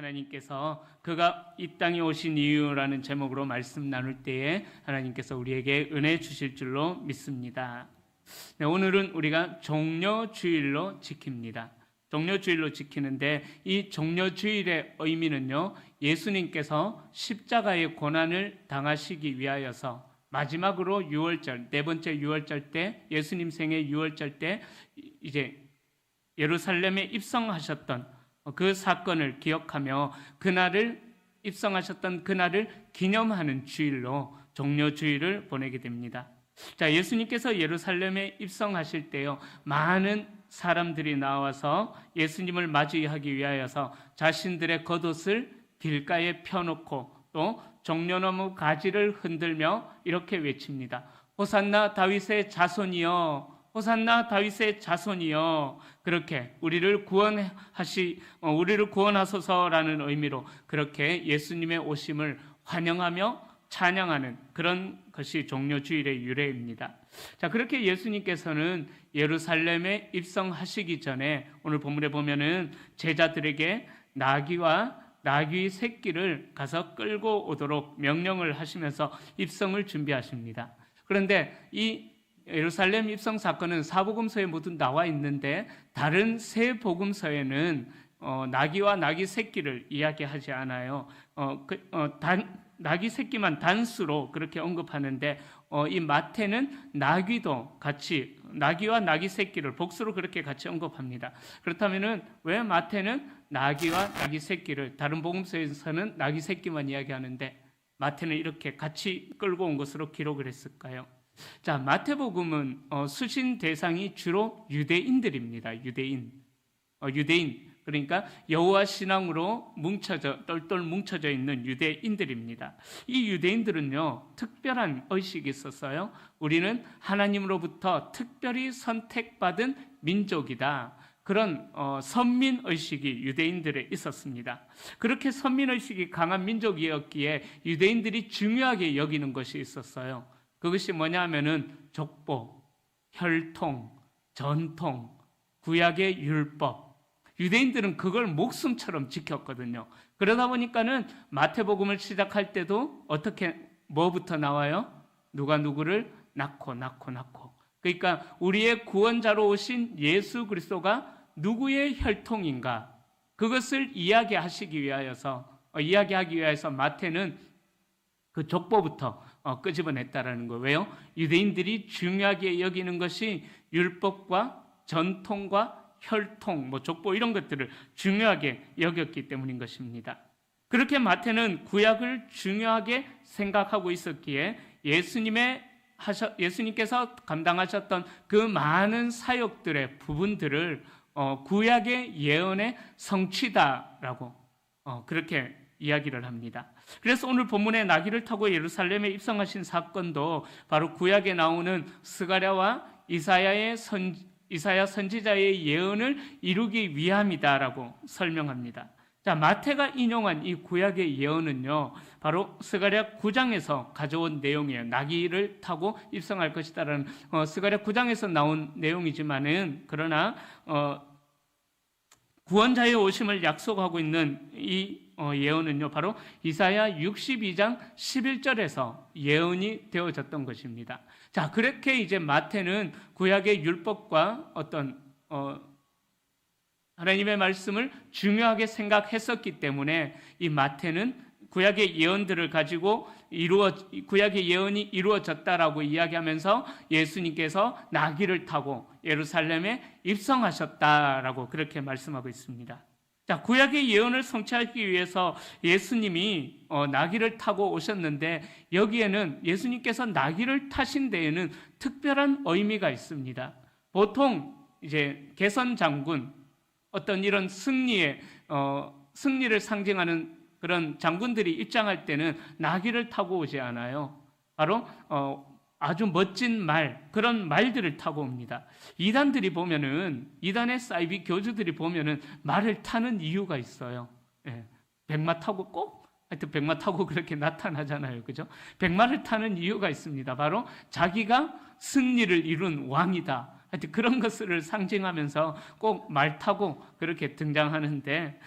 하나님께서 그가 이 땅에 오신 이유라는 제목으로 말씀 나눌 때에 하나님께서 우리에게 은혜 주실 줄로 믿습니다. 네, 오늘은 우리가 종려주일로 지킵니다. 종려주일로 지키는데 이 종려주일의 의미는요, 예수님께서 십자가의 고난을 당하시기 위하여서 마지막으로 유월절, 네 번째 유월절 때, 예수님 생애 유월절 때 이제 예루살렘에 입성하셨던 그 사건을 기억하며 그날을 입성하셨던 그날을 기념하는 주일로 종려주일을 보내게 됩니다. 자, 예수님께서 예루살렘에 입성하실 때요, 많은 사람들이 나와서 예수님을 맞이하기 위하여서 자신들의 겉옷을 길가에 펴놓고 또 종려나무 가지를 흔들며 이렇게 외칩니다. 호산나 다윗의 자손이여, 호산나 다윗의 자손이여. 그렇게 우리를 구원하소서라는 의미로 그렇게 예수님의 오심을 환영하며 찬양하는 그런 것이 종려주일의 유래입니다. 자, 그렇게 예수님께서는 예루살렘에 입성하시기 전에 오늘 본문에 보면은 제자들에게 나귀와 나귀 새끼를 가서 끌고 오도록 명령을 하시면서 입성을 준비하십니다. 그런데 이 예루살렘 입성 사건은 사복음서에 모두 나와 있는데 다른 세 복음서에는 나귀와 나귀 새끼를 이야기하지 않아요. 나귀 새끼만 단수로 그렇게 언급하는데 이 마태는 나귀도 같이 나귀와 나귀 새끼를 복수로 그렇게 같이 언급합니다. 그렇다면은 왜 마태는 나귀와 나귀 새끼를, 다른 복음서에서는 나귀 새끼만 이야기하는데 마태는 이렇게 같이 끌고 온 것으로 기록을 했을까요? 자, 마태복음은 수신 대상이 주로 유대인들입니다. 유대인. 그러니까 여호와 신앙으로 똘똘 뭉쳐져 있는 유대인들입니다. 이 유대인들은요, 특별한 의식이 있었어요. 우리는 하나님으로부터 특별히 선택받은 민족이다. 그런 선민의식이 유대인들에 있었습니다. 그렇게 선민의식이 강한 민족이었기에 유대인들이 중요하게 여기는 것이 있었어요. 그것이 뭐냐면은 족보, 혈통, 전통, 구약의 율법. 유대인들은 그걸 목숨처럼 지켰거든요. 그러다 보니까는 마태복음을 시작할 때도 뭐부터 나와요? 누가 누구를 낳고. 그러니까 우리의 구원자로 오신 예수 그리스도가 누구의 혈통인가? 그것을 이야기하기 위하여서 마태는 그 족보부터 끄집어냈다라는 거예요. 왜요? 유대인들이 중요하게 여기는 것이 율법과 전통과 혈통, 족보 이런 것들을 중요하게 여겼기 때문인 것입니다. 그렇게 마태는 구약을 중요하게 생각하고 있었기에 예수님께서 감당하셨던 그 많은 사역들의 부분들을 구약의 예언의 성취다라고 그렇게 이야기를 합니다. 그래서 오늘 본문의 나귀를 타고 예루살렘에 입성하신 사건도 바로 구약에 나오는 스가랴와 이사야 선지자의 예언을 이루기 위함이다라고 설명합니다. 자, 마태가 인용한 이 구약의 예언은요, 바로 스가랴 9장에서 가져온 내용이에요. 나귀를 타고 입성할 것이다라는 스가랴 9장에서 나온 내용이지만은, 그러나 구원자의 오심을 약속하고 있는 이 예언은요, 바로 이사야 62장 11절에서 예언이 되어졌던 것입니다. 자, 그렇게 이제 마태는 구약의 율법과 어떤 하나님의 말씀을 중요하게 생각했었기 때문에 이 마태는 구약의 예언들을 가지고 구약의 예언이 이루어졌다라고 이야기하면서 예수님께서 나귀를 타고 예루살렘에 입성하셨다라고 그렇게 말씀하고 있습니다. 자, 구약의 예언을 성취하기 위해서 예수님이 나귀를 타고 오셨는데 여기에는 예수님께서 나귀를 타신 데에는 특별한 의미가 있습니다. 보통 이제 개선 장군, 어떤 이런 승리를 상징하는 그런 장군들이 입장할 때는 나귀를 타고 오지 않아요. 바로 아주 멋진 그런 말들을 타고 옵니다. 이단의 사이비 교주들이 보면은 말을 타는 이유가 있어요. 예. 백마 타고 백마 타고 그렇게 나타나잖아요. 그죠? 백마를 타는 이유가 있습니다. 바로 자기가 승리를 이룬 왕이다. 하여튼 그런 것을 상징하면서 꼭 말 타고 그렇게 등장하는데,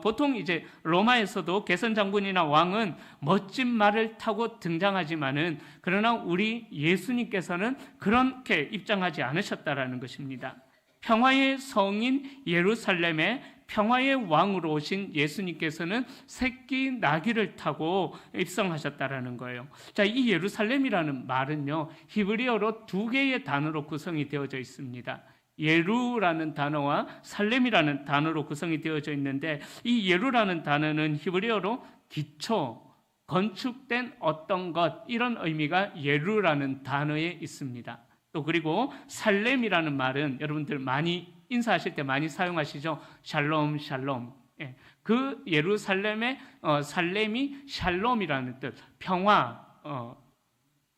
보통 이제 로마에서도 개선 장군이나 왕은 멋진 말을 타고 등장하지만은, 그러나 우리 예수님께서는 그렇게 입장하지 않으셨다라는 것입니다. 평화의 성인 예루살렘에 평화의 왕으로 오신 예수님께서는 새끼 나귀를 타고 입성하셨다라는 거예요. 자, 이 예루살렘이라는 말은요, 히브리어로 두 개의 단어로 구성이 되어져 있습니다. 예루라는 단어와 살렘이라는 단어로 구성이 되어져 있는데, 이 예루라는 단어는 히브리어로 기초, 건축된 어떤 것, 이런 의미가 예루라는 단어에 있습니다. 또 그리고 살렘이라는 말은 여러분들 많이 인사하실 때 많이 사용하시죠. 샬롬, 샬롬. 예. 그 예루살렘의 살렘이 샬롬이라는 뜻, 평화,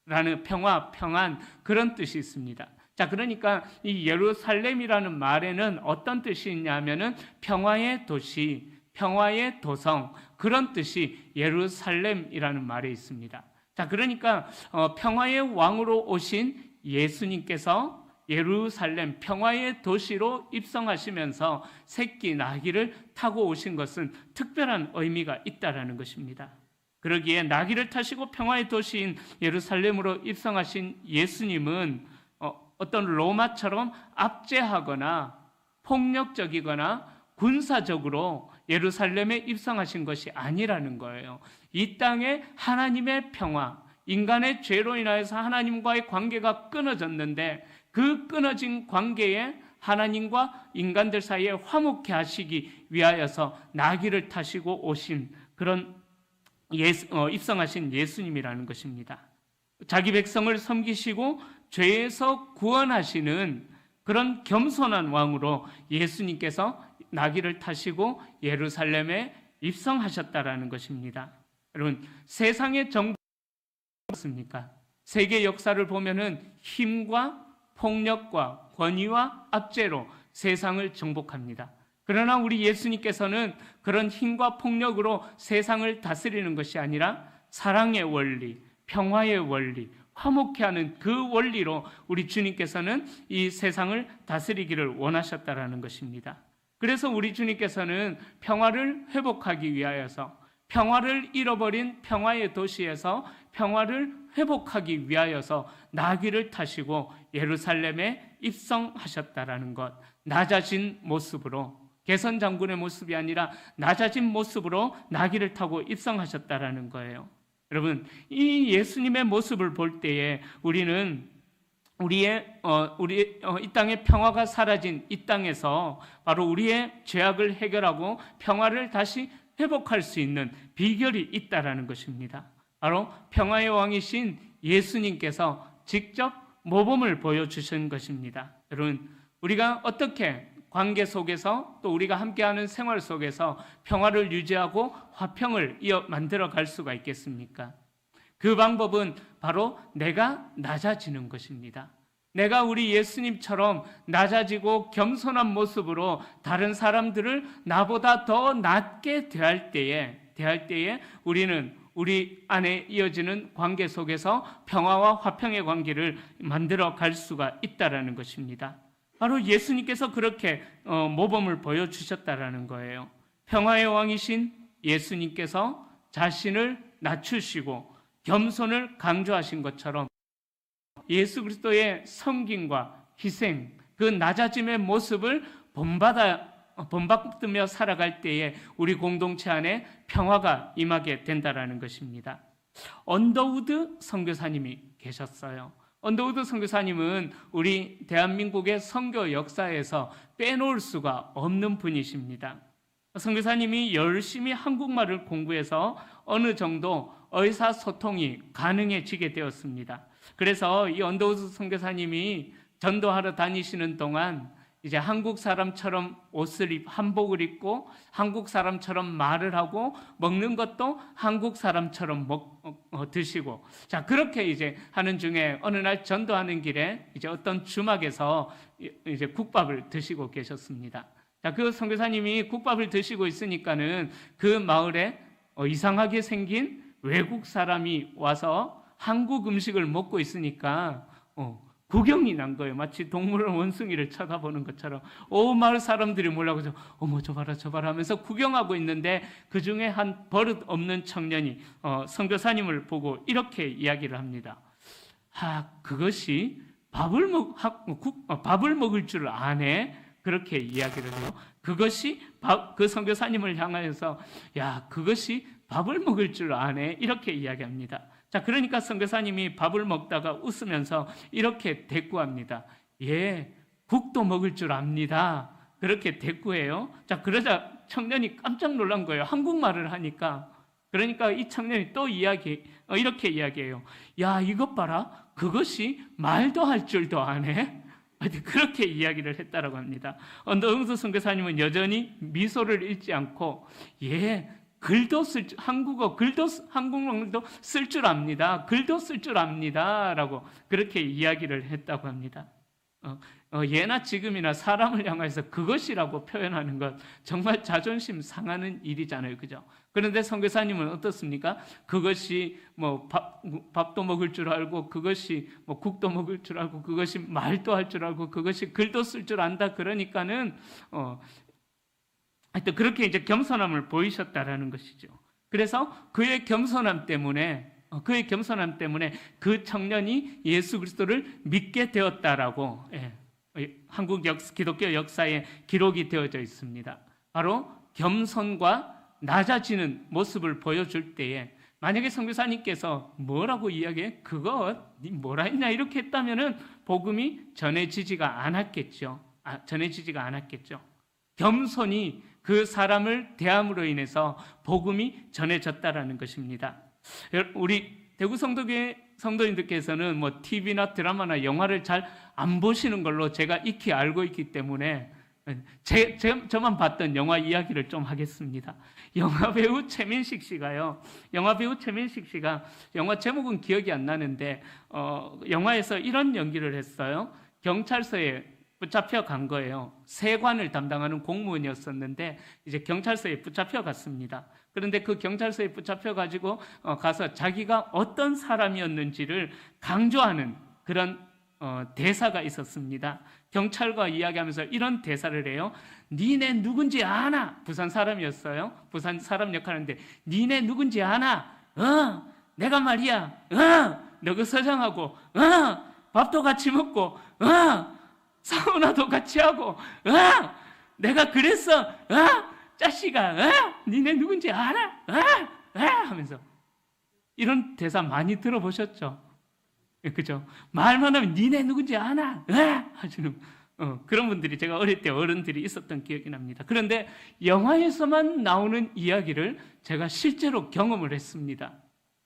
라는 평화, 평안, 그런 뜻이 있습니다. 자, 그러니까 이 예루살렘이라는 말에는 어떤 뜻이 있냐면은 평화의 도시, 평화의 도성, 그런 뜻이 예루살렘이라는 말에 있습니다. 자, 그러니까 평화의 왕으로 오신 예수님께서 예루살렘 평화의 도시로 입성하시면서 새끼 나귀를 타고 오신 것은 특별한 의미가 있다라는 것입니다. 그러기에 나귀를 타시고 평화의 도시인 예루살렘으로 입성하신 예수님은 어떤 로마처럼 압제하거나 폭력적이거나 군사적으로 예루살렘에 입성하신 것이 아니라는 거예요. 이 땅에 하나님의 평화, 인간의 죄로 인하여서 하나님과의 관계가 끊어졌는데, 그 끊어진 관계에 하나님과 인간들 사이에 화목케 하시기 위하여서 나귀를 타시고 오신 그런 입성하신 예수님이라는 것입니다. 자기 백성을 섬기시고 죄에서 구원하시는 그런 겸손한 왕으로 예수님께서 나귀를 타시고 예루살렘에 입성하셨다라는 것입니다. 여러분, 세상의 정부가 어떻습니까? 세계 역사를 보면은 힘과 폭력과 권위와 압제로 세상을 정복합니다. 그러나 우리 예수님께서는 그런 힘과 폭력으로 세상을 다스리는 것이 아니라 사랑의 원리, 평화의 원리, 화목케 하는 그 원리로 우리 주님께서는 이 세상을 다스리기를 원하셨다라는 것입니다. 그래서 우리 주님께서는 평화를 회복하기 위하여서, 평화를 잃어버린 평화의 도시에서 평화를 회복하기 위하여서 나귀를 타시고 예루살렘에 입성하셨다라는 것, 낮아진 모습으로, 개선 장군의 모습이 아니라 낮아진 모습으로 나귀를 타고 입성하셨다라는 거예요. 여러분, 이 예수님의 모습을 볼 때에 우리는 이 땅의 평화가 사라진 이 땅에서 바로 우리의 죄악을 해결하고 평화를 다시 회복할 수 있는 비결이 있다라는 것입니다. 바로 평화의 왕이신 예수님께서 직접 모범을 보여주신 것입니다. 여러분, 우리가 어떻게 관계 속에서 또 우리가 함께하는 생활 속에서 평화를 유지하고 화평을 만들어 갈 수가 있겠습니까? 그 방법은 바로 내가 낮아지는 것입니다. 내가 우리 예수님처럼 낮아지고 겸손한 모습으로 다른 사람들을 나보다 더 낮게 대할 때에 우리는 우리 안에 이어지는 관계 속에서 평화와 화평의 관계를 만들어 갈 수가 있다라는 것입니다. 바로 예수님께서 그렇게 모범을 보여주셨다라는 거예요. 평화의 왕이신 예수님께서 자신을 낮추시고 겸손을 강조하신 것처럼 예수 그리스도의 섬김과 희생, 그 낮아짐의 모습을 본받으며 살아갈 때에 우리 공동체 안에 평화가 임하게 된다라는 것입니다. 언더우드 선교사님이 계셨어요. 언더우드 선교사님은 우리 대한민국의 선교 역사에서 빼놓을 수가 없는 분이십니다. 선교사님이 열심히 한국말을 공부해서 어느 정도 의사소통이 가능해지게 되었습니다. 그래서 이 언더우드 선교사님이 전도하러 다니시는 동안 이제 한국 사람처럼 한복을 입고 한국 사람처럼 말을 하고 먹는 것도 한국 사람처럼 드시고, 자, 그렇게 이제 하는 중에 어느 날 전도하는 길에 이제 어떤 주막에서 이제 국밥을 드시고 계셨습니다. 자, 그 선교사님이 국밥을 드시고 있으니까는 그 마을에 이상하게 생긴 외국 사람이 와서 한국 음식을 먹고 있으니까 구경이 난 거예요. 마치 동물원 원숭이를 쳐다보는 것처럼 온 마을 사람들이 몰라서 어머 저 봐라 하면서 구경하고 있는데 그 중에 한 버릇 없는 청년이 선교사님을 보고 이렇게 이야기를 합니다. 그것이 밥을 먹을 줄 아네? 그렇게 이야기를 해요. 그것이 그 선교사님을 향하여서 야 그것이 밥을 먹을 줄 아네? 이렇게 이야기합니다. 자, 그러니까 선교사님이 밥을 먹다가 웃으면서 이렇게 대꾸합니다. 예, 국도 먹을 줄 압니다. 그렇게 대꾸해요. 자, 그러자 청년이 깜짝 놀란 거예요. 한국말을 하니까. 그러니까 이 청년이 또 이렇게 이야기해요. 야, 이것 봐라. 그것이 말도 할 줄도 아네? 그렇게 이야기를 했다라고 합니다. 노영수 선교사님은 여전히 미소를 잃지 않고 예, 한국말도 쓸 줄 압니다. 글도 쓸 줄 압니다라고 그렇게 이야기를 했다고 합니다. 예나 지금이나 사람을 향해서 그것이라고 표현하는 것 정말 자존심 상하는 일이잖아요, 그죠? 그런데 선교사님은 어떻습니까? 그것이 뭐 밥도 먹을 줄 알고, 그것이 뭐 국도 먹을 줄 알고, 그것이 말도 할 줄 알고, 그것이 글도 쓸 줄 안다. 그러니까는 하여튼 그렇게 이제 겸손함을 보이셨다라는 것이죠. 그래서 그의 겸손함 때문에 그 청년이 예수 그리스도를 믿게 되었다라고 한국 기독교 역사에 기록이 되어져 있습니다. 바로 겸손과 낮아지는 모습을 보여줄 때에 만약에 선교사님께서 뭐라고 이야기해? 그거 니 뭐라 했냐 이렇게 했다면은 복음이 전해지지가 않았겠죠. 겸손이 그 사람을 대함으로 인해서 복음이 전해졌다라는 것입니다. 우리 대구 성도교회 성도님들께서는 뭐 TV나 드라마나 영화를 잘 안 보시는 걸로 제가 익히 알고 있기 때문에 저만 봤던 영화 이야기를 좀 하겠습니다. 영화배우 최민식 씨가 영화 제목은 기억이 안 나는데 영화에서 이런 연기를 했어요. 경찰서에 붙잡혀 간 거예요. 세관을 담당하는 공무원이었었는데 이제 경찰서에 붙잡혀 갔습니다. 그런데 그 경찰서에 붙잡혀 가지고 가서 자기가 어떤 사람이었는지를 강조하는 그런 대사가 있었습니다. 경찰과 이야기하면서 이런 대사를 해요. 니네 누군지 아나? 부산 사람이었어요. 부산 사람 역할인데 니네 누군지 아나? 내가 말이야. 너그 서장하고 밥도 같이 먹고 사우나도 같이 하고 내가 그랬어. 짜식아, 니네 누군지 알아? 하면서 이런 대사 많이 들어보셨죠? 그죠? 말만 하면 니네 누군지 아나? 하시는 그런 분들이 제가 어릴 때 어른들이 있었던 기억이 납니다. 그런데 영화에서만 나오는 이야기를 제가 실제로 경험을 했습니다.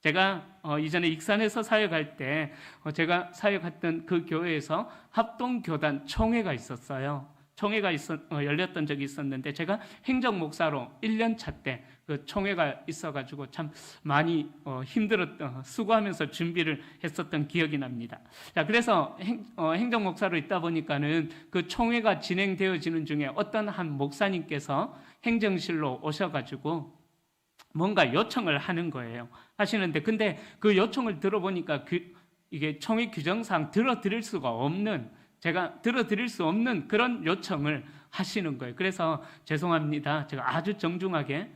제가 이전에 익산에서 사역할 때 제가 사역했던 그 교회에서 합동교단 총회가 있었어요. 총회가 열렸던 적이 있었는데 제가 행정목사로 1년 차 때 그 총회가 있어가지고 참 많이 수고하면서 준비를 했었던 기억이 납니다. 자, 그래서 행정목사로 있다 보니까는 그 총회가 진행되어지는 중에 어떤 한 목사님께서 행정실로 오셔가지고 뭔가 요청을 하는 거예요. 하시는데 근데 그 요청을 들어보니까 이게 총회 규정상 제가 들어드릴 수 없는 그런 요청을 하시는 거예요. 그래서 죄송합니다. 제가 아주 정중하게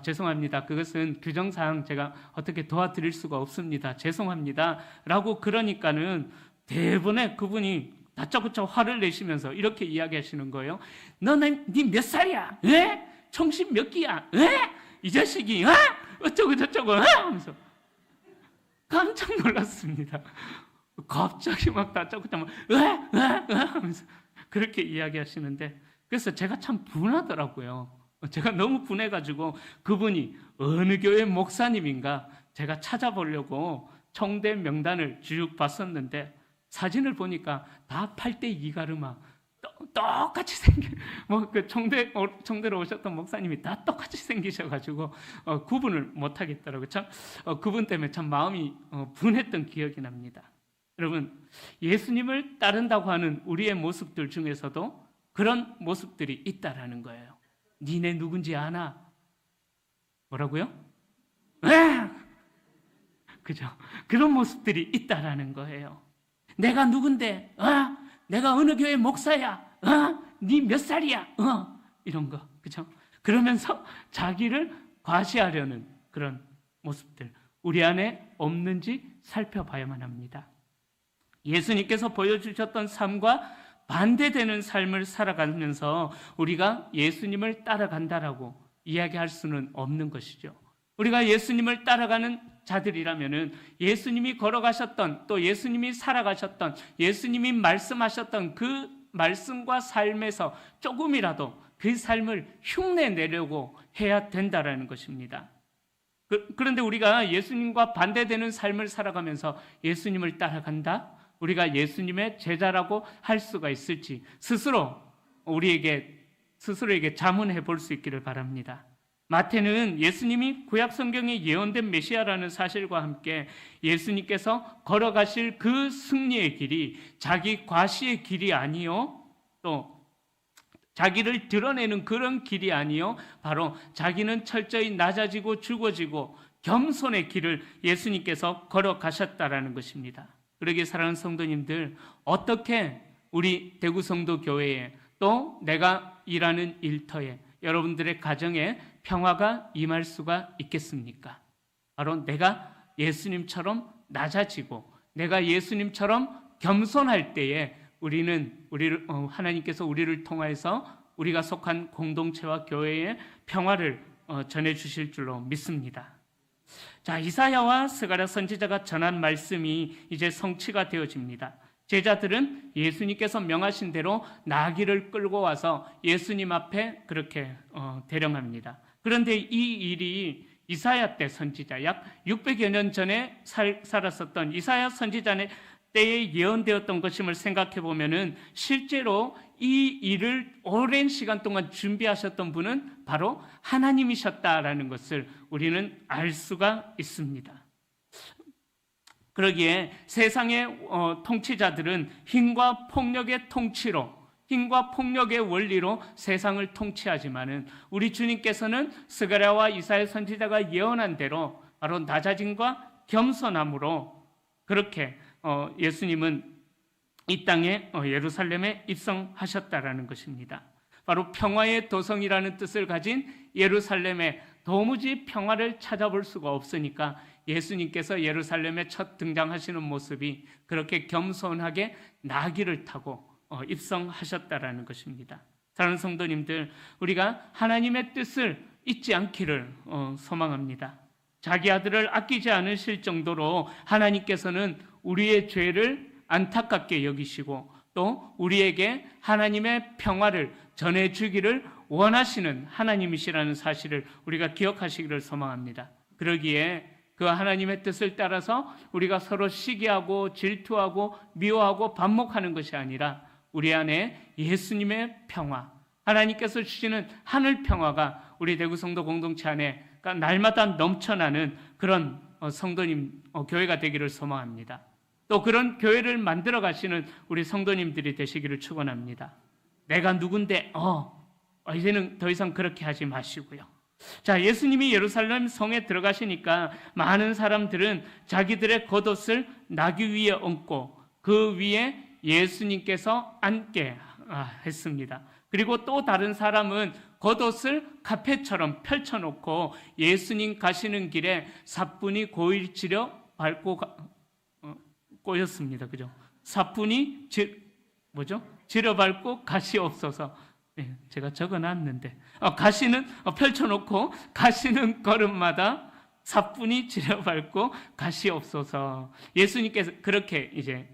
죄송합니다. 그것은 규정상 제가 어떻게 도와드릴 수가 없습니다. 죄송합니다. 라고 그러니까는 대부분의 그분이 다짜고짜 화를 내시면서 이렇게 이야기하시는 거예요. 너는 니 몇 살이야? 총신 몇 기야? 이 자식이 어쩌고 저쩌고 하면서 깜짝 놀랐습니다. 갑자기 막 다짜고짜 하면서 그렇게 이야기하시는데 그래서 제가 참 분하더라고요. 제가 너무 분해가지고 그분이 어느 교회 목사님인가 제가 찾아보려고 총대 명단을 쭉 봤었는데 사진을 보니까 다 8대 2가르마 똑같이 그 총대로 오셨던 목사님이 다 똑같이 생기셔가지고 구분을 못 하겠더라고요. 참 그분 때문에 참 마음이 분했던 기억이 납니다. 여러분, 예수님을 따른다고 하는 우리의 모습들 중에서도 그런 모습들이 있다라는 거예요. 니네 누군지 아나? 뭐라고요? 그죠? 그런 모습들이 있다라는 거예요. 내가 누군데? 내가 어느 교회 목사야? 네 몇 살이야? 이런 거, 그죠? 그러면서 자기를 과시하려는 그런 모습들, 우리 안에 없는지 살펴봐야만 합니다. 예수님께서 보여주셨던 삶과 반대되는 삶을 살아가면서 우리가 예수님을 따라간다라고 이야기할 수는 없는 것이죠. 우리가 예수님을 따라가는 자들이라면은 예수님이 걸어가셨던, 또 예수님이 살아가셨던, 예수님이 말씀하셨던 그 말씀과 삶에서 조금이라도 그 삶을 흉내내려고 해야 된다라는 것입니다. 그런데 우리가 예수님과 반대되는 삶을 살아가면서 예수님을 따라간다? 우리가 예수님의 제자라고 할 수가 있을지 스스로에게 자문해 볼 수 있기를 바랍니다. 마태는 예수님이 구약 성경에 예언된 메시아라는 사실과 함께 예수님께서 걸어가실 그 승리의 길이 자기 과시의 길이 아니요, 또 자기를 드러내는 그런 길이 아니요, 바로 자기는 철저히 낮아지고 죽어지고 겸손의 길을 예수님께서 걸어가셨다라는 것입니다. 그러기에 사랑하는 성도님들, 어떻게 우리 대구 성도 교회에, 또 내가 일하는 일터에, 여러분들의 가정에 평화가 임할 수가 있겠습니까? 바로 내가 예수님처럼 낮아지고 내가 예수님처럼 겸손할 때에 하나님께서 우리를 통하여서 우리가 속한 공동체와 교회의 평화를 전해 주실 줄로 믿습니다. 자, 이사야와 스가랴 선지자가 전한 말씀이 이제 성취가 되어집니다. 제자들은 예수님께서 명하신 대로 나귀를 끌고 와서 예수님 앞에 그렇게 대령합니다. 그런데 이 일이 이사야 때 선지자, 약 600여 년 전에 살았었던 이사야 선지자 때에 예언되었던 것임을 생각해 보면은 실제로 이 일을 오랜 시간 동안 준비하셨던 분은 바로 하나님이셨다라는 것을 우리는 알 수가 있습니다. 그러기에 세상의 통치자들은 힘과 폭력의 원리로 세상을 통치하지만은 우리 주님께서는 스가랴와 이사야 선지자가 예언한 대로 바로 낮아짐과 겸손함으로 그렇게 예수님은 이 땅에 예루살렘에 입성하셨다라는 것입니다. 바로 평화의 도성이라는 뜻을 가진 예루살렘에 도무지 평화를 찾아볼 수가 없으니까 예수님께서 예루살렘에 첫 등장하시는 모습이 그렇게 겸손하게 나귀를 타고 입성하셨다라는 것입니다. 사랑하는 성도님들, 우리가 하나님의 뜻을 잊지 않기를 소망합니다. 자기 아들을 아끼지 않으실 정도로 하나님께서는 우리의 죄를 안타깝게 여기시고 또 우리에게 하나님의 평화를 전해주기를 원하시는 하나님이시라는 사실을 우리가 기억하시기를 소망합니다. 그러기에 그 하나님의 뜻을 따라서 우리가 서로 시기하고 질투하고 미워하고 반목하는 것이 아니라 우리 안에 예수님의 평화, 하나님께서 주시는 하늘 평화가 우리 대구 성도 공동체 안에 날마다 넘쳐나는 그런 성도님 교회가 되기를 소망합니다. 또 그런 교회를 만들어 가시는 우리 성도님들이 되시기를 축원합니다. 내가 누군데 이제는 더 이상 그렇게 하지 마시고요. 자, 예수님이 예루살렘 성에 들어가시니까 많은 사람들은 자기들의 겉옷을 나귀 위에 얹고 그 위에 예수님께서 앉게 했습니다. 그리고 또 다른 사람은 겉옷을 카펫처럼 펼쳐놓고 예수님 가시는 길에 사뿐히 고일지려 밟고 꼬였습니다. 그죠? 사뿐히 지려 밟고 가시 없어서, 제가 적어놨는데 가시는 펼쳐놓고 가시는 걸음마다 사뿐히 지려 밟고 가시 없어서 예수님께서 그렇게 이제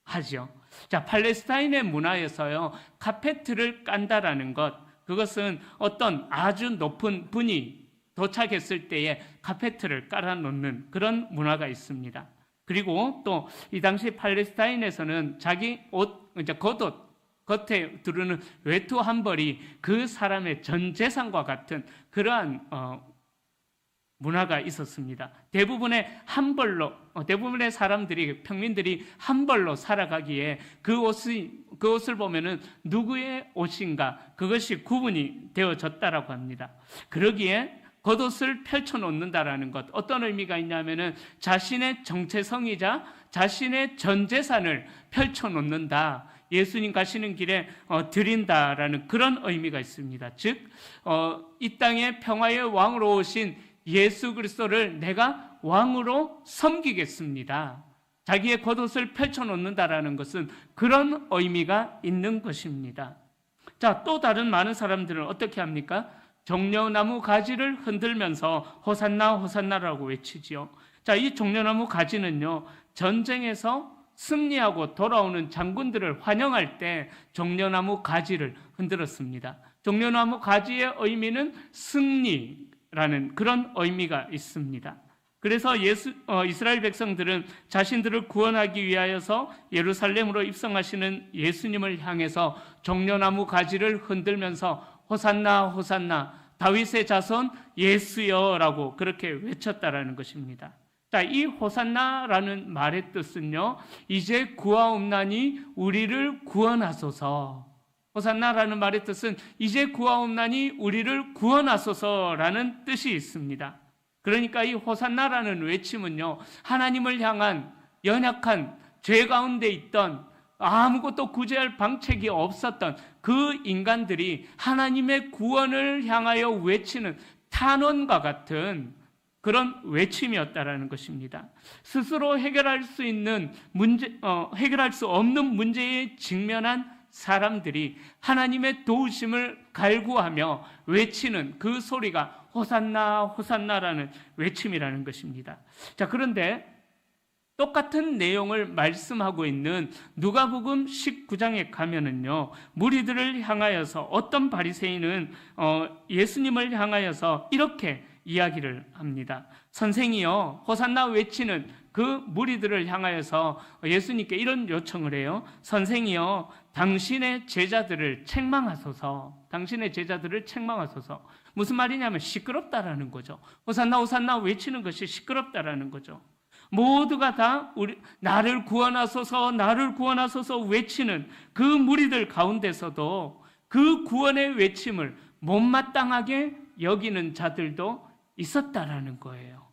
하죠. 자, 팔레스타인의 문화에서요, 카페트를 깐다라는 그것은 어떤 아주 높은 분이 도착했을 때에 카페트를 깔아놓는 그런 문화가 있습니다. 그리고 또 이 당시 팔레스타인에서는 자기 겉옷, 겉에 두르는 외투 한 벌이 그 사람의 전 재산과 같은 그러한 문화가 있었습니다. 대부분의 사람들이, 평민들이 한 벌로 살아가기에 그 옷을 보면은 누구의 옷인가, 그것이 구분이 되어졌다라고 합니다. 그러기에 겉옷을 펼쳐놓는다라는 것, 어떤 의미가 있냐면은 자신의 정체성이자 자신의 전 재산을 펼쳐놓는다. 예수님 가시는 길에 드린다라는 그런 의미가 있습니다. 즉, 이 땅에 평화의 왕으로 오신 예수 그리스도를 내가 왕으로 섬기겠습니다. 자기의 겉옷을 펼쳐놓는다라는 것은 그런 의미가 있는 것입니다. 자, 또 다른 많은 사람들은 어떻게 합니까? 종려나무 가지를 흔들면서 호산나 호산나라고 외치지요. 자, 이 종려나무 가지는요, 전쟁에서 승리하고 돌아오는 장군들을 환영할 때 종려나무 가지를 흔들었습니다. 종려나무 가지의 의미는 승리라는 그런 의미가 있습니다. 그래서 이스라엘 백성들은 자신들을 구원하기 위하여서 예루살렘으로 입성하시는 예수님을 향해서 종려나무 가지를 흔들면서 호산나 호산나 다윗의 자손 예수여라고 그렇게 외쳤다라는 것입니다. 자, 이 호산나라는 말의 뜻은요, 이제 구하옵나니 우리를 구원하소서. 호산나라는 말의 뜻은 이제 구하옵나니 우리를 구원하소서라는 뜻이 있습니다. 그러니까 이 호산나라는 외침은요, 하나님을 향한 연약한 죄 가운데 있던 아무것도 구제할 방책이 없었던 그 인간들이 하나님의 구원을 향하여 외치는 탄원과 같은 그런 외침이었다라는 것입니다. 스스로 해결할 수 있는 해결할 수 없는 문제에 직면한 사람들이 하나님의 도우심을 갈구하며 외치는 그 소리가 호산나 호산나라는 외침이라는 것입니다. 자, 그런데 똑같은 내용을 말씀하고 있는 누가복음 19장에 가면은요, 무리들을 향하여서 어떤 바리새인은 예수님을 향하여서 이렇게 이야기를 합니다. 선생이여, 호산나 외치는 그 무리들을 향하여서 예수님께 이런 요청을 해요. 선생이여, 당신의 제자들을 책망하소서. 당신의 제자들을 책망하소서. 무슨 말이냐면 시끄럽다라는 거죠. 호산나 호산나 외치는 것이 시끄럽다라는 거죠. 모두가 다 나를 구원하소서 나를 구원하소서 외치는 그 무리들 가운데서도 그 구원의 외침을 못마땅하게 여기는 자들도 있었다라는 거예요.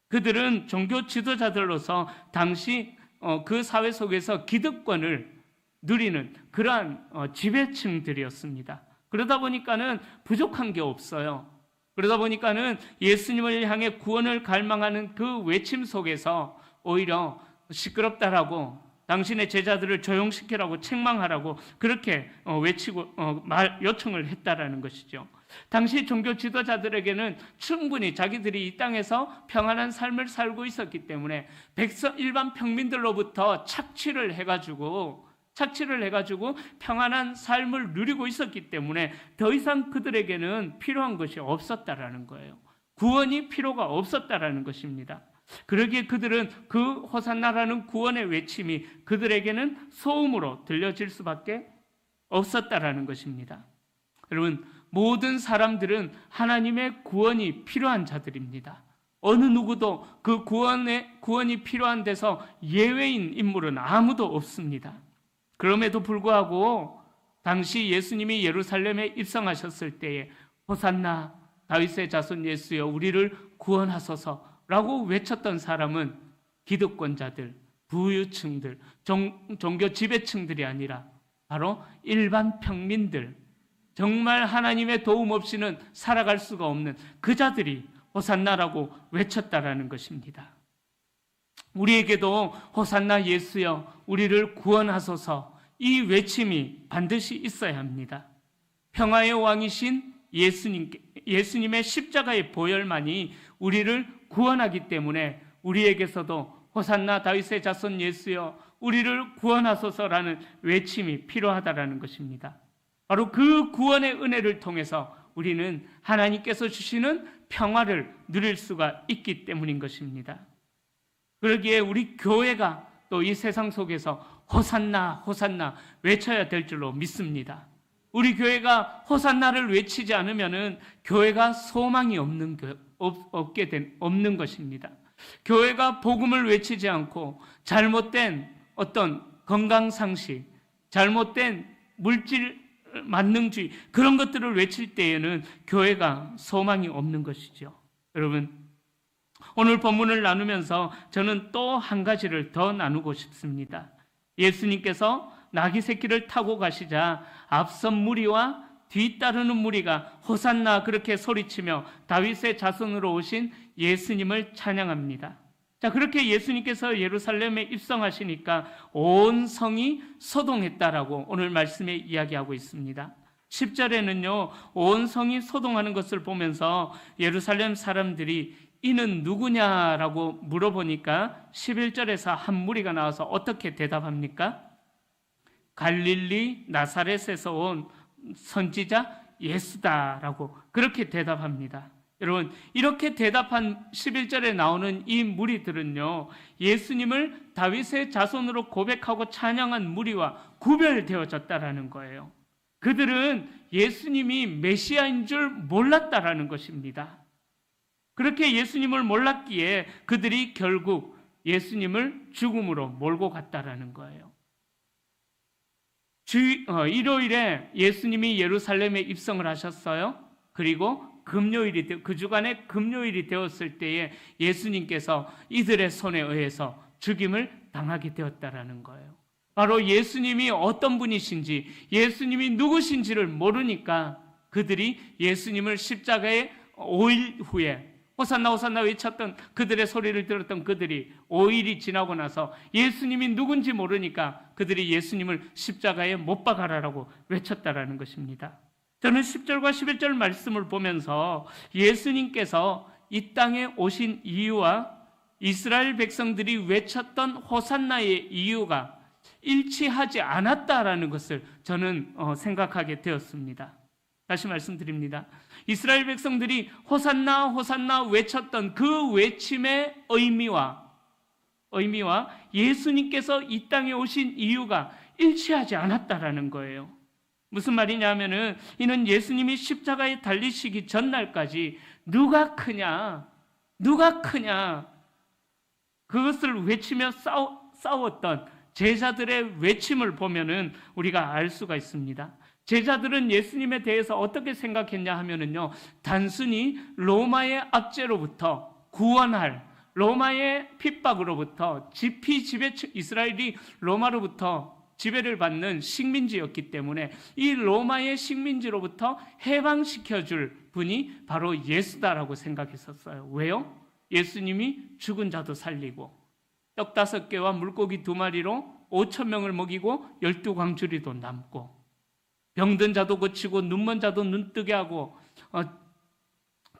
그들은 종교 지도자들로서 당시 그 사회 속에서 기득권을 누리는 그러한 지배층들이었습니다. 그러다 보니까는 부족한 게 없어요. 그러다 보니까는 예수님을 향해 구원을 갈망하는 그 외침 속에서 오히려 시끄럽다라고, 당신의 제자들을 조용시키라고, 책망하라고 그렇게 외치고 요청을 했다라는 것이죠. 당시 종교 지도자들에게는 충분히 자기들이 이 땅에서 평안한 삶을 살고 있었기 때문에 일반 평민들로부터 착취를 해가지고 평안한 삶을 누리고 있었기 때문에 더 이상 그들에게는 필요한 것이 없었다라는 거예요. 구원이 필요가 없었다라는 것입니다. 그러기에 그들은 그 호산나라는 구원의 외침이 그들에게는 소음으로 들려질 수밖에 없었다라는 것입니다. 여러분, 모든 사람들은 하나님의 구원이 필요한 자들입니다. 어느 누구도 그 구원이 필요한 데서 예외인 인물은 아무도 없습니다. 그럼에도 불구하고 당시 예수님이 예루살렘에 입성하셨을 때에 호산나 다윗의 자손 예수여 우리를 구원하소서라고 외쳤던 사람은 기득권자들, 부유층들, 종교 지배층들이 아니라 바로 일반 평민들, 정말 하나님의 도움 없이는 살아갈 수가 없는 그 자들이 호산나라고 외쳤다라는 것입니다. 우리에게도 호산나 예수여 우리를 구원하소서, 이 외침이 반드시 있어야 합니다. 평화의 왕이신 예수님의 십자가의 보혈만이 우리를 구원하기 때문에 우리에게서도 호산나 다윗의 자손 예수여 우리를 구원하소서라는 외침이 필요하다라는 것입니다. 바로 그 구원의 은혜를 통해서 우리는 하나님께서 주시는 평화를 누릴 수가 있기 때문인 것입니다. 그러기에 우리 교회가 또 이 세상 속에서 호산나 호산나 외쳐야 될 줄로 믿습니다. 우리 교회가 호산나를 외치지 않으면은 교회가 소망이 없는 것입니다. 교회가 복음을 외치지 않고 잘못된 어떤 건강상식, 잘못된 물질 만능주의 그런 것들을 외칠 때에는 교회가 소망이 없는 것이죠. 여러분, 오늘 본문을 나누면서 저는 또 한 가지를 더 나누고 싶습니다. 예수님께서 나귀 새끼를 타고 가시자 앞선 무리와 뒤따르는 무리가 호산나 그렇게 소리치며 다윗의 자손으로 오신 예수님을 찬양합니다. 자, 그렇게 예수님께서 예루살렘에 입성하시니까 온 성이 소동했다라고 오늘 말씀에 이야기하고 있습니다. 10절에는요, 온 성이 소동하는 것을 보면서 예루살렘 사람들이 이는 누구냐라고 물어보니까 11절에서 한 무리가 나와서 어떻게 대답합니까? 갈릴리 나사렛에서 온 선지자 예수다라고 그렇게 대답합니다. 여러분, 이렇게 대답한 11절에 나오는 이 무리들은요, 예수님을 다윗의 자손으로 고백하고 찬양한 무리와 구별되어졌다라는 거예요. 그들은 예수님이 메시아인 줄 몰랐다라는 것입니다. 그렇게 예수님을 몰랐기에 그들이 결국 예수님을 죽음으로 몰고 갔다라는 거예요. 일요일에 예수님이 예루살렘에 입성을 하셨어요. 그리고 그 주간에 금요일이 되었을 때에 예수님께서 이들의 손에 의해서 죽임을 당하게 되었다라는 거예요. 바로 예수님이 어떤 분이신지, 예수님이 누구신지를 모르니까 그들이 예수님을 십자가에 5일 후에 호산나 호산나 외쳤던 그들의 소리를 들었던 그들이 5일이 지나고 나서 예수님이 누군지 모르니까 그들이 예수님을 십자가에 못 박아라라고 외쳤다라는 것입니다. 저는 10절과 11절 말씀을 보면서 예수님께서 이 땅에 오신 이유와 이스라엘 백성들이 외쳤던 호산나의 이유가 일치하지 않았다라는 것을 저는 생각하게 되었습니다. 다시 말씀드립니다. 이스라엘 백성들이 호산나 호산나 외쳤던 그 외침의 의미와 예수님께서 이 땅에 오신 이유가 일치하지 않았다라는 거예요. 무슨 말이냐면은 이는 예수님이 십자가에 달리시기 전날까지 누가 크냐 그것을 외치며 싸웠던 제자들의 외침을 보면은 우리가 알 수가 있습니다. 제자들은 예수님에 대해서 어떻게 생각했냐 하면은요, 단순히 로마의 압제로부터 구원할, 로마의 핍박으로부터 이스라엘이 로마로부터 지배를 받는 식민지였기 때문에 이 로마의 식민지로부터 해방시켜줄 분이 바로 예수다라고 생각했었어요. 왜요? 예수님이 죽은 자도 살리고 떡 5개와 물고기 2마리로 5,000명을 먹이고 12광주리도 남고 병든 자도 고치고 눈먼 자도 눈뜨게 하고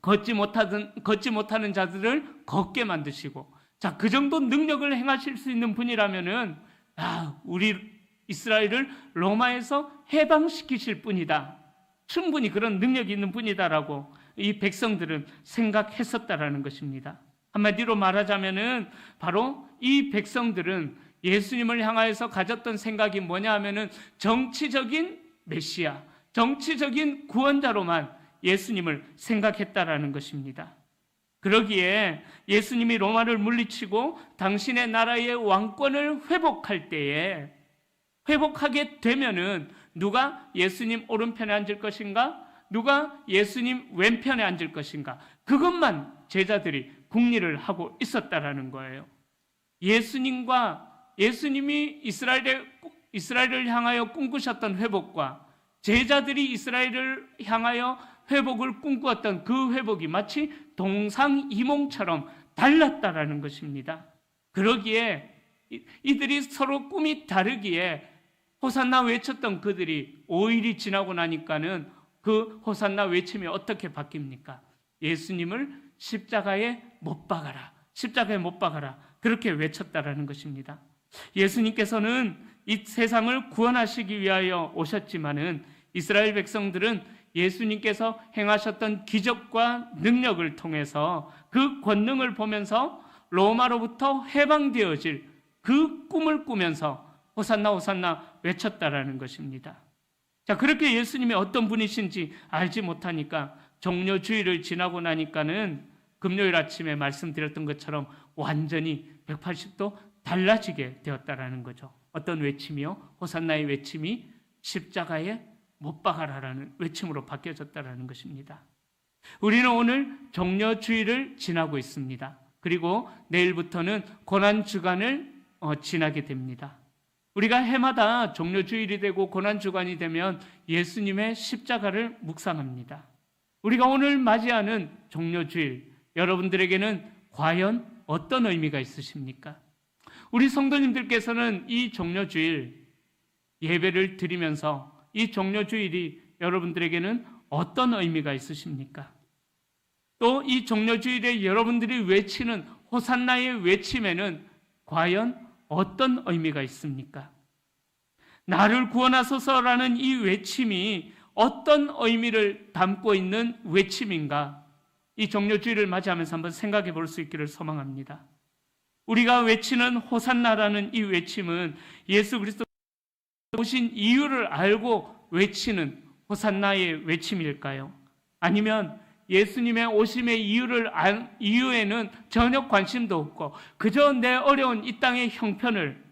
걷지 못하는 자들을 걷게 만드시고, 자, 그 정도 능력을 행하실 수 있는 분이라면은 우리 이스라엘을 로마에서 해방시키실 분이다, 충분히 그런 능력이 있는 분이다라고 이 백성들은 생각했었다라는 것입니다. 한마디로 말하자면은 바로 이 백성들은 예수님을 향하여서 가졌던 생각이 뭐냐 하면은 정치적인 메시아, 정치적인 구원자로만 예수님을 생각했다라는 것입니다. 그러기에 예수님이 로마를 물리치고 당신의 나라의 왕권을 회복하게 되면은 누가 예수님 오른편에 앉을 것인가? 누가 예수님 왼편에 앉을 것인가? 그것만 제자들이 궁리를 하고 있었다라는 거예요. 예수님이 이스라엘을 향하여 꿈꾸셨던 회복과 제자들이 이스라엘을 향하여 회복을 꿈꾸었던 그 회복이 마치 동상이몽처럼 달랐다라는 것입니다. 그러기에 이들이 서로 꿈이 다르기에 호산나 외쳤던 그들이 5일이 지나고 나니까는 그 호산나 외침이 어떻게 바뀝니까? 예수님을 십자가에 못 박아라, 십자가에 못 박아라, 그렇게 외쳤다라는 것입니다. 예수님께서는 이 세상을 구원하시기 위하여 오셨지만은 이스라엘 백성들은 예수님께서 행하셨던 기적과 능력을 통해서 그 권능을 보면서 로마로부터 해방되어질 그 꿈을 꾸면서 호산나 호산나 외쳤다라는 것입니다. 자, 그렇게 예수님이 어떤 분이신지 알지 못하니까 종려주일을 지나고 나니까는 금요일 아침에 말씀드렸던 것처럼 완전히 180도 달라지게 되었다라는 거죠. 어떤 외침이요? 호산나의 외침이 십자가에 못 박아라라는 외침으로 바뀌어졌다라는 것입니다. 우리는 오늘 종려주일을 지나고 있습니다. 그리고 내일부터는 고난주간을 지나게 됩니다. 우리가 해마다 종려주일이 되고 고난주간이 되면 예수님의 십자가를 묵상합니다. 우리가 오늘 맞이하는 종려주일, 여러분들에게는 과연 어떤 의미가 있으십니까? 우리 성도님들께서는 이 종려주일 예배를 드리면서 이 종려주일이 여러분들에게는 어떤 의미가 있으십니까? 또 이 종려주일에 여러분들이 외치는 호산나의 외침에는 과연 어떤 의미가 있습니까? 나를 구원하소서라는 이 외침이 어떤 의미를 담고 있는 외침인가? 이 종려주일을 맞이하면서 한번 생각해 볼 수 있기를 소망합니다. 우리가 외치는 호산나라는 이 외침은 예수 그리스도 오신 이유를 알고 외치는 호산나의 외침일까요? 아니면 예수님의 오심의 이유에는 전혀 관심도 없고 그저 내 어려운 이 땅의 형편을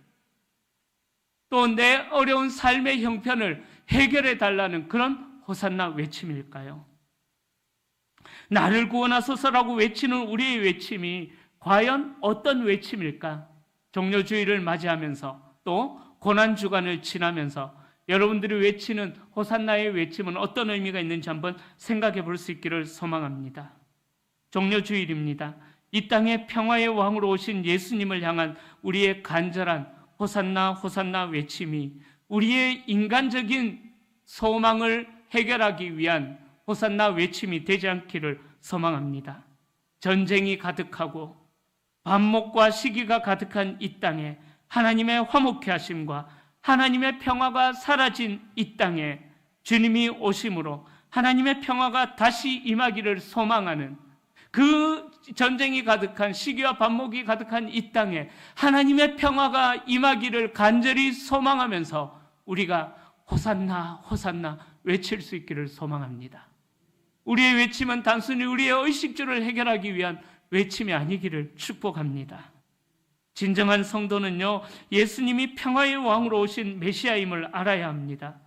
또 내 어려운 삶의 형편을 해결해 달라는 그런 호산나 외침일까요? 나를 구원하소서라고 외치는 우리의 외침이 과연 어떤 외침일까? 종려주일을 맞이하면서 또 고난주간을 지나면서 여러분들이 외치는 호산나의 외침은 어떤 의미가 있는지 한번 생각해 볼 수 있기를 소망합니다. 종려주일입니다. 이 땅에 평화의 왕으로 오신 예수님을 향한 우리의 간절한 호산나 호산나 외침이 우리의 인간적인 소망을 해결하기 위한 호산나 외침이 되지 않기를 소망합니다. 전쟁이 가득하고 반목과 시기가 가득한 이 땅에 하나님의 화목케 하심과 하나님의 평화가 사라진 이 땅에 주님이 오심으로 하나님의 평화가 다시 임하기를 소망하는 그 전쟁이 가득한 시기와 반목이 가득한 이 땅에 하나님의 평화가 임하기를 간절히 소망하면서 우리가 호산나 호산나 외칠 수 있기를 소망합니다. 우리의 외침은 단순히 우리의 의식주를 해결하기 위한 외침이 아니기를 축복합니다. 진정한 성도는요, 예수님이 평화의 왕으로 오신 메시아임을 알아야 합니다.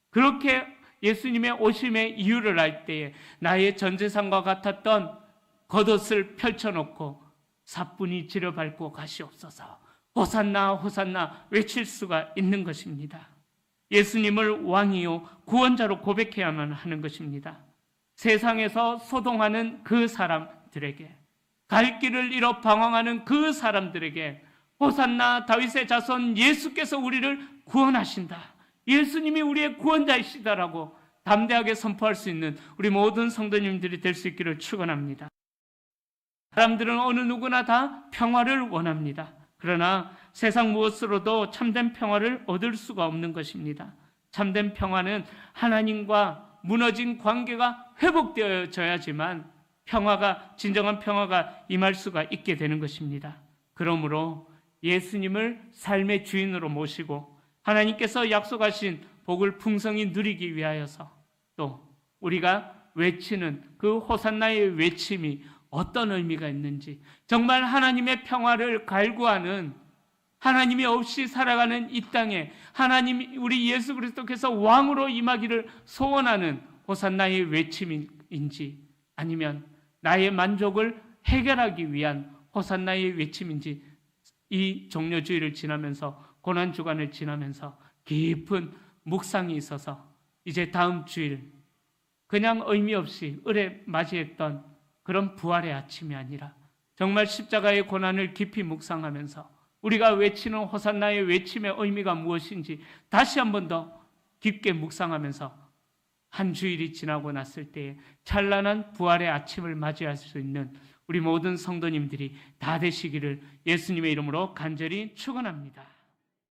그렇게 예수님의 오심의 이유를 알 때에 나의 전재산과 같았던 겉옷을 펼쳐놓고 사뿐히 지려밟고 가시옵소서 호산나 호산나 외칠 수가 있는 것입니다. 예수님을 왕이요 구원자로 고백해야만 하는 것입니다. 세상에서 소동하는 그 사람들에게, 갈 길을 잃어 방황하는 그 사람들에게 호산나 다윗의 자손 예수께서 우리를 구원하신다, 예수님이 우리의 구원자이시다라고 담대하게 선포할 수 있는 우리 모든 성도님들이 될 수 있기를 축원합니다. 사람들은 어느 누구나 다 평화를 원합니다. 그러나 세상 무엇으로도 참된 평화를 얻을 수가 없는 것입니다. 참된 평화는 하나님과 무너진 관계가 회복되어져야지만 평화가, 진정한 평화가 임할 수가 있게 되는 것입니다. 그러므로 예수님을 삶의 주인으로 모시고 하나님께서 약속하신 복을 풍성히 누리기 위하여서 또 우리가 외치는 그 호산나의 외침이 어떤 의미가 있는지, 정말 하나님의 평화를 갈구하는, 하나님이 없이 살아가는 이 땅에 하나님, 우리 예수 그리스도께서 왕으로 임하기를 소원하는 호산나의 외침인지, 아니면 나의 만족을 해결하기 위한 호산나의 외침인지, 이 종려주일을 지나면서, 고난주간을 지나면서 깊은 묵상이 있어서 이제 다음 주일 그냥 의미 없이 을에 맞이했던 그런 부활의 아침이 아니라 정말 십자가의 고난을 깊이 묵상하면서 우리가 외치는 호산나의 외침의 의미가 무엇인지 다시 한 번 더 깊게 묵상하면서 한 주일이 지나고 났을 때에 찬란한 부활의 아침을 맞이할 수 있는 우리 모든 성도님들이 다 되시기를 예수님의 이름으로 간절히 축원합니다.